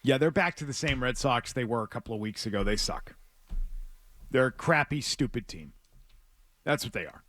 Yeah, they're back to the same Red Sox they were a couple of weeks ago. They suck. They're a crappy, stupid team. That's what they are.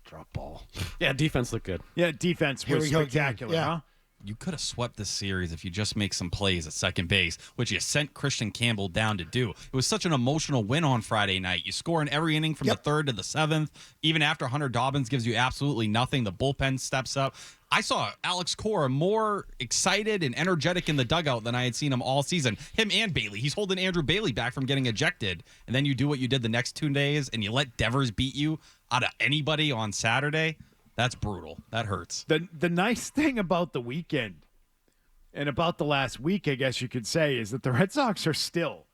Drop ball. Yeah, defense looked good. Yeah, defense was spectacular, huh? You could have swept this series if you just make some plays at second base, which you sent Christian Campbell down to do. It was such an emotional win on Friday night. You score in every inning from the third to the seventh. Even after Hunter Dobbins gives you absolutely nothing, the bullpen steps up. I saw Alex Cora more excited and energetic in the dugout than I had seen him all season. Him and Bailey. He's holding Andrew Bailey back from getting ejected. And then you do what you did the next 2 days, and you let Devers beat you out of anybody on Saturday. That's brutal. That hurts. The nice thing about the weekend and about the last week, I guess you could say, is that the Red Sox are still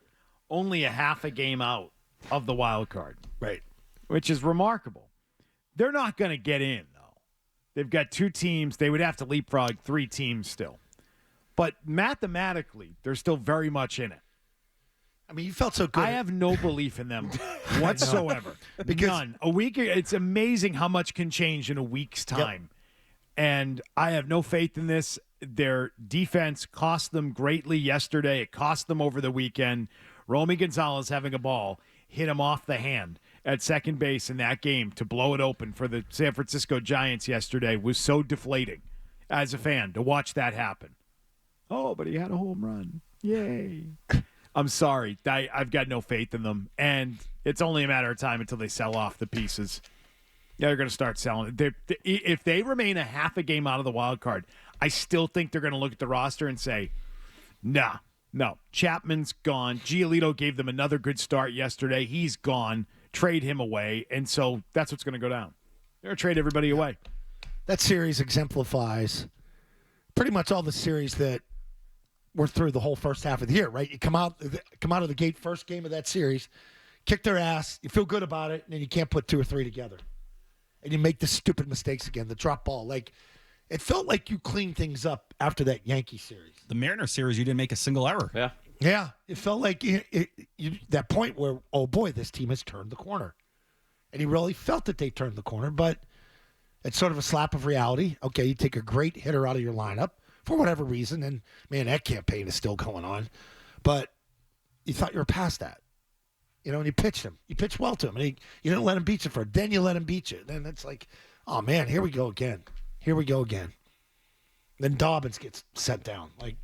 only a half a game out of the wild card. Right. Which is remarkable. They're not going to get in, though. They've got 2 teams. They would have to leapfrog 3 teams still. But mathematically, they're still very much in it. I mean, you felt so good. I have no belief in them whatsoever. None. A week, it's amazing how much can change in a week's time. Yep. And I have no faith in this. Their defense cost them greatly yesterday. It cost them over the weekend. Romy Gonzalez having a ball hit him off the hand at second base in that game to blow it open for the San Francisco Giants yesterday was so deflating as a fan to watch that happen. Oh, but he had a home run. Yay. I'm sorry. I've got no faith in them. And it's only a matter of time until they sell off the pieces. Yeah, they're going to start selling it. If they remain a half a game out of the wild card, I still think they're going to look at the roster and say, no. Chapman's gone. Giolito gave them another good start yesterday. He's gone. Trade him away. And so that's what's going to go down. They're going to trade everybody away. That series exemplifies pretty much all the series that we're through the whole first half of the year, right? You come out of the gate, first game of that series, kick their ass, you feel good about it, and then you can't put 2 or 3 together. And you make the stupid mistakes again, the drop ball. Like, it felt like you cleaned things up after that Yankee series. The Mariner series, you didn't make a single error. Yeah. Yeah, it felt like that point where, oh boy, this team has turned the corner. And he really felt that they turned the corner, but it's sort of a slap of reality. Okay, you take a great hitter out of your lineup for whatever reason, and man, that campaign is still going on. But you thought you were past that. You know, and you pitched him. You pitched well to him, and you didn't let him beat you for it. Then you let him beat you. Then it's like, oh man, here we go again. Then Dobbins gets set down. Like,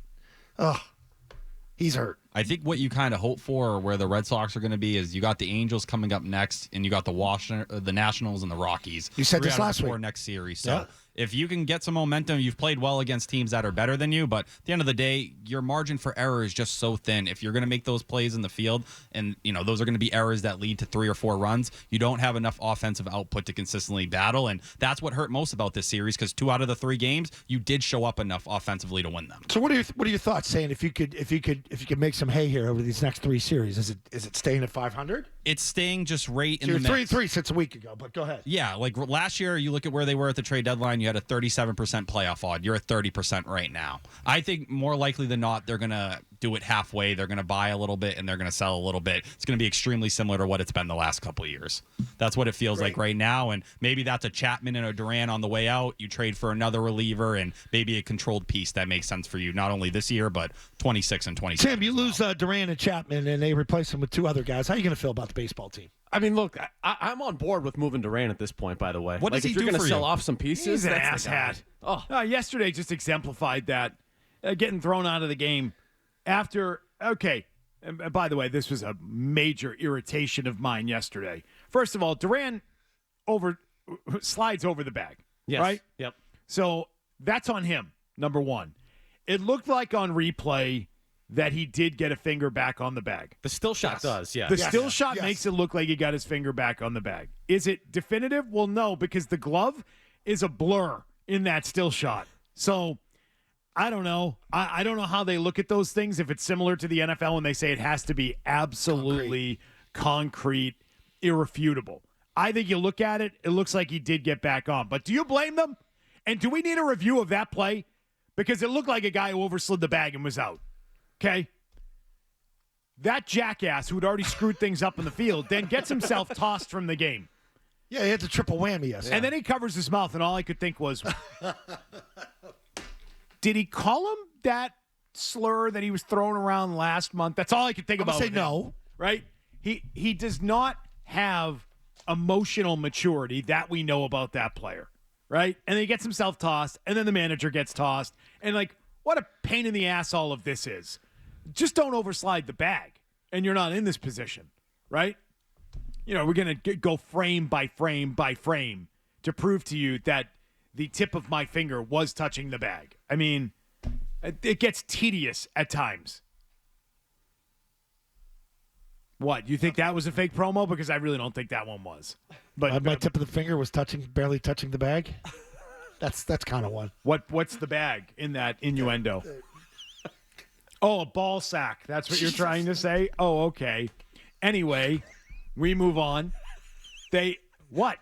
he's hurt. I think what you kind of hope for, or where the Red Sox are going to be, is you got the Angels coming up next, and you got the Nationals and the Rockies. You said this last week. Next series. So if you can get some momentum, you've played well against teams that are better than you, but at the end of the day, your margin for error is just so thin. If you're going to make those plays in the field, and those are going to be errors that lead to 3 or 4 runs, you don't have enough offensive output to consistently battle, and that's what hurt most about this series, because 2 out of the 3 games, you did show up enough offensively to win them. So what are your thoughts, saying if you could make some hay here over these next 3 series? Is it staying at 500? It's staying just right in the mix. 3-3 since a week ago, but go ahead. Yeah, like last year, you look at where they were at the trade deadline, you had a 37% playoff odd. You're at 30% right now. I think more likely than not, they're going to do it halfway. They're going to buy a little bit, and they're going to sell a little bit. It's going to be extremely similar to what it's been the last couple of years. That's what it feels like right now, and maybe that's a Chapman and a Duran on the way out. You trade for another reliever and maybe a controlled piece that makes sense for you, not only this year, but 26 and 27. Tim, you lose Duran and Chapman, and they replace them with 2 other guys. How are you going to feel about the baseball team? I mean, look, I'm on board with moving Duran at this point, by the way. What does he do for you? If you're going to sell off some pieces, he's an that's asshat. Yesterday just exemplified that. Getting thrown out of the game after, okay, and by the way, this was a major irritation of mine yesterday. First of all, Duran slides over the bag, yes. Right? Yep. So that's on him, number one. It looked like on replay that he did get a finger back on the bag. The still shot does, yeah. The still shot makes it look like he got his finger back on the bag. Is it definitive? Well, no, because the glove is a blur in that still shot. So I don't know. I don't know how they look at those things, if it's similar to the NFL when they say it has to be absolutely concrete, irrefutable. I think you look at it, it looks like he did get back on. But do you blame them? And do we need a review of that play? Because it looked like a guy who overslid the bag and was out. Okay? That jackass who had already screwed things up in the field then gets himself tossed from the game. Yeah, he had the triple whammy. Yes. And then he covers his mouth, and all I could think was, did he call him that slur that he was throwing around last month. That's all I could think I'm about. gonna say with him, no. right? He does not have emotional maturity that we know about that player, right? And then he gets himself tossed, and then the manager gets tossed, and like, what a pain in the ass all of this is. Just don't overslide the bag, and you're not in this position, right? You know, we're going to go frame by frame by frame to prove to you that the tip of my finger was touching the bag. I mean, it gets tedious at times. What, you think that was a fake promo? Because I really don't think that one was. But My tip of the finger was barely touching the bag. That's kind of one. what's the bag in that innuendo? Oh, a ball sack. That's what you're trying to say? Oh, okay. Anyway, we move on. What?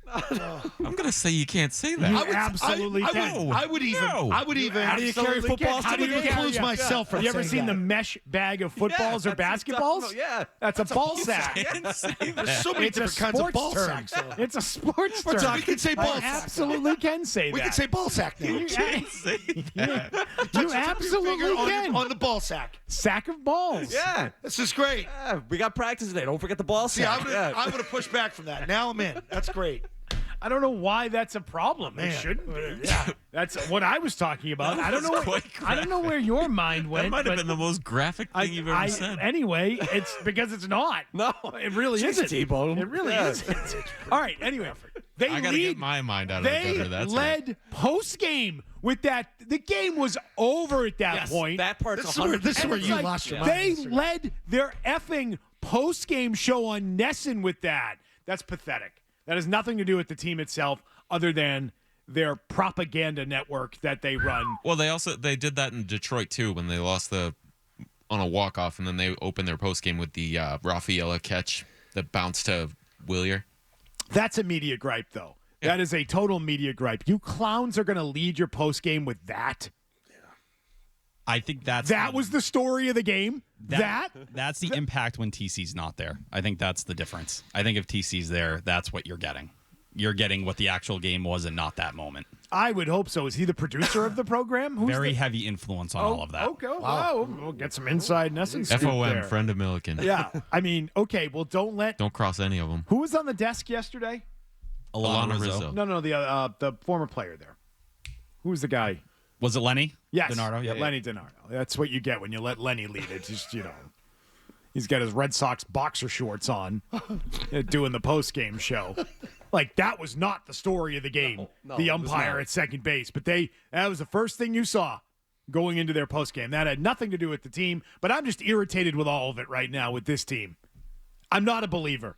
I'm gonna say you can't say that. You absolutely can. I would even. No. I would even. How do you carry footballs How to do the you game? exclude myself from Have you ever saying seen that. the mesh bag of footballs or that's basketballs? yeah. That's a ball sack. Can't say that. There's so many It's a different kinds of sports ball term. sacks. though. It's a sports term. We can say ball I sack. absolutely can say We that. can say ball sack now. You, Can't say that. you absolutely can. on the ball sack. Sack of balls. Yeah. This is great. Yeah, we got practice today. Don't forget the ball See, sack. I would have pushed back from that. Now I'm in. That's great. I don't know why that's a problem. It Man. shouldn't be. That's what I was talking about. I don't know. was quite I don't know where your mind went. That might have but been the most graphic thing you've ever said. Anyway, it's because it's not. No. It really Jeez, isn't. T-Bone. It really Yeah. isn't. All right. Anyway, they I gotta lead. get my mind out of the They gutter. That's led post game with that. The game was over at that Yes, point. that part's This is where 100%. you Like, lost your mind. they Mr. led their effing post game show on Nesson with that. That's pathetic. That has nothing to do with the team itself, other than their propaganda network that they run. Well, they did that in Detroit too when they lost on a walk off, and then they opened their post game with the Rafaela catch that bounced to Willier. That's a media gripe, though. Yeah. That is a total media gripe. You clowns are going to lead your post game with that. I think that was the story of the game. That's the impact when TC's not there. I think that's the difference. I think if TC's there, that's what you're getting. You're getting what the actual game was and not that moment. I would hope so. Is he the producer of the program? Who's Very the... heavy influence on all of that. Okay, wow. We'll get some inside Nesson scoop FOM, there. friend of Milliken. Yeah, I mean, okay. Well, Don't cross any of them. Who was on the desk yesterday? Alana Rizzo. No, the former player there. Who was the guy? Was it Lenny? Yes. DiNardo? Yeah, Lenny DiNardo. That's what you get when you let Lenny lead it. Just, he's got his Red Sox boxer shorts on doing the post-game show. Like, that was not the story of the game, No, the it was umpire not. at second base. But that was the first thing you saw going into their post-game. That had nothing to do with the team, but I'm just irritated with all of it right now with this team. I'm not a believer.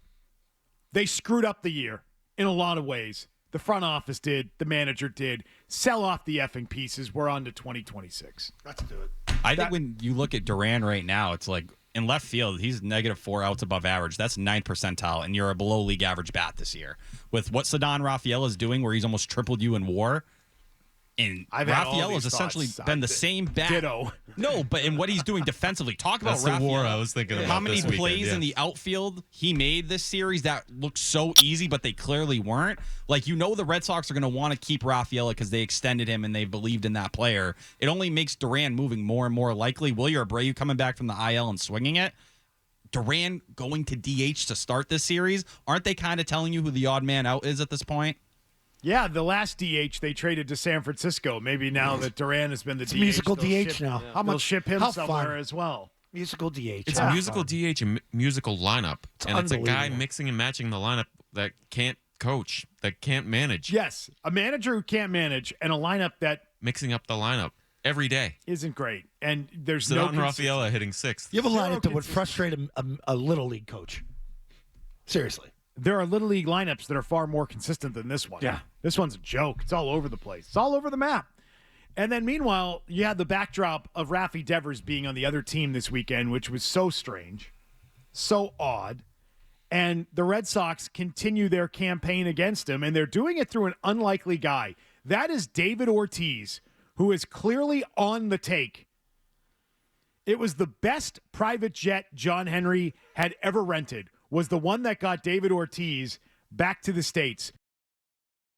They screwed up the year in a lot of ways. The front office did. The manager did. Sell off the effing pieces. We're on to 2026. Let's do it. I think when you look at Duran right now, it's like in left field, he's -4 outs above average. That's 9th percentile, and you're a below league average bat this year. With what Ceddanne Rafael is doing, where he's almost tripled you in WAR, and I've had all Rafael these has essentially thoughts. been the same bat. Ditto. No, but in what he's doing defensively. Talk about That's the Rafael. war I was thinking about How many this weekend, plays in yeah. the outfield he made this series that looked so easy, but they clearly weren't. Like, the Red Sox are going to want to keep Rafaela because they extended him and they believed in that player. It only makes Duran moving more and more likely. Willier Abreu coming back from the IL and swinging it. Duran going to DH to start this series. Aren't they kind of telling you who the odd man out is at this point? Yeah, the last DH they traded to San Francisco. Maybe now that Duran has been the DH. musical they'll DH ship- now. How much ship him How somewhere fun. as well? Musical DH. It's Yeah. a musical DH and musical lineup, and it's a guy unbelievable. mixing and matching the lineup that can't coach, that can't manage, Yes, a manager who can't manage and a lineup that mixing up the lineup every day. isn't great. And there's no Zidane Rafaela hitting 6th. You have a Zero lineup that would consistency. frustrate a little league coach. Seriously. There are little league lineups that are far more consistent than this one. Yeah. This one's a joke. It's all over the place. It's all over the map. And then meanwhile, you had the backdrop of Rafael Devers being on the other team this weekend, which was so strange, so odd. And the Red Sox continue their campaign against him, and they're doing it through an unlikely guy. That is David Ortiz, who is clearly on the take. It was the best private jet John Henry had ever rented, was the one that got David Ortiz back to the States.